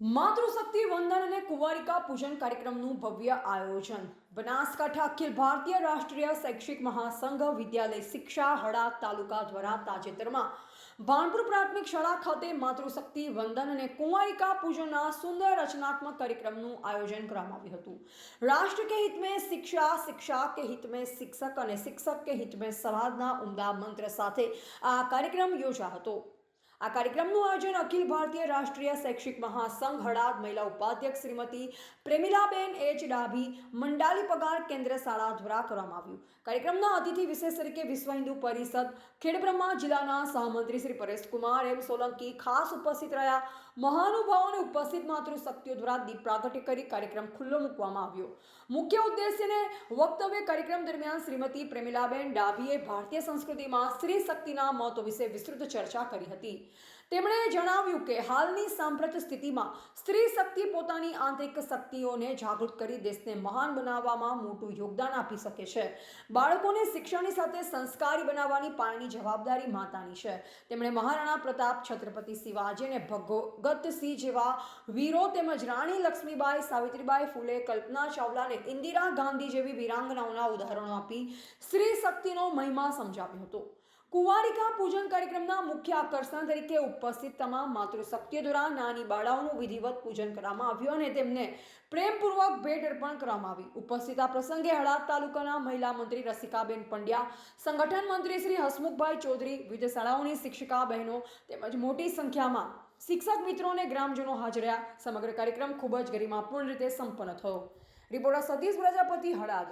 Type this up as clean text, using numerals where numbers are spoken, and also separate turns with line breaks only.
માતૃશક્તિ વંદન અને કુંવારિકા પૂજન કાર્યક્રમનું ભવ્ય આયોજન બનાસકાંઠા અખિલ ભારતીય રાષ્ટ્રીય શૈક્ષિક મહાસંઘ વિદ્યાલય શિક્ષા હળાદ તાલુકા દ્વારા તાજેતરમાં ભાણપુર પ્રાથમિક શાળા ખાતે માતૃશક્તિ વંદન અને કુંવારિકા પૂજનના સુંદર રચનાત્મક કાર્યક્રમનું આયોજન કરવામાં આવ્યું હતું। રાષ્ટ્ર કે હિત में शिक्षा, शिक्षा के हित में शिक्षक અને शिक्षक के हित में समाजના ઉમદા મંત્ર સાથે આ કાર્યક્રમ યોજાયો હતો। આ કાર્યક્રમનું આયોજન અખિલ ભારતીય રાષ્ટ્રીય શૈક્ષિક મહાસંઘ હળાદ મહિલા ઉપાધ્યક્ષ શ્રીમતી પ્રેમિલાબેન એચ ડાભી મંડાલી પગાર કેન્દ્ર શાળા દ્વારા કરવામાં આવ્યું। કાર્યક્રમના અતિથિ વિશેષ તરીકે વિશ્વ હિન્દુ પરિષદ ખેડબ્રહ્મા જિલ્લાના સહમંત્રી શ્રી પરેશકુમાર એમ સોલંકી ખાસ ઉપસ્થિત રહ્યા। મહાનુભાવોને ઉપસ્થિત માતૃશક્તિઓ દ્વારા દીપ પ્રાગટ્ય કરી કાર્યક્રમ ખુલ્લો મૂકવામાં આવ્યો। મુખ્ય ઉદ્દેશ્યને વક્તવ્ય કાર્યક્રમ દરમિયાન શ્રીમતી પ્રેમિલાબેન ડાભીએ ભારતીય સંસ્કૃતિમાં સ્ત્રી શક્તિના મહત્વ વિશે વિસ્તૃત ચર્ચા કરી હતી। તેમણે જણાવ્યું કે હાલની સાંપ્રત સ્થિતિમાં સ્ત્રી શક્તિ પોતાની આંતરિક શક્તિઓને જાગૃત કરી દેશને મહાન બનાવવામાં મોટું યોગદાન આપી શકે છે। બાળકોને શિક્ષણની સાથે સંસ્કારી બનાવવાની પાળની જવાબદારી માતાની છે। તેમણે મહારાણા પ્રતાપ, છત્રપતિ શિવાજી અને ભગતસિંહ જેવા વીરો તેમજ રાણી લક્ષ્મીબાઈ, સાવિત્રીબાઈ ફૂલે, કલ્પના ચાવલા અને ઇન્દિરા ગાંધી જેવી વીરાંગનાઓના ઉદાહરણો આપી સ્ત્રી શક્તિનો મહિમા સમજાવ્યો હતો। કુંવારિકા પૂજન કાર્યક્રમના મુખ્ય આકર્ષણ તરીકે ઉપસ્થિત તમામ માતૃશક્તિઓ દ્વારા નાની બાળાઓનું વિધિવત પૂજન કરવામાં આવ્યું અને તેમને પ્રેમપૂર્વક ભેટ અર્પણ કરવામાં આવી। ઉપસ્થિત આ પ્રસંગે હળાદ તાલુકાના મહિલા મંત્રી રસિકાબેન પંડ્યા, સંગઠન મંત્રી શ્રી હસમુખભાઈ ચૌધરી, વિવિધ શાળાઓની શિક્ષિકા બહેનો તેમજ મોટી સંખ્યામાં શિક્ષક મિત્રો અને ગ્રામજનો હાજર રહ્યા। સમગ્ર કાર્યક્રમ ખૂબ જ ગરિમાપૂર્ણ રીતે સંપન્ન થયો। રિપોર્ટર સતીશ પ્રજાપતિ, હળાદ।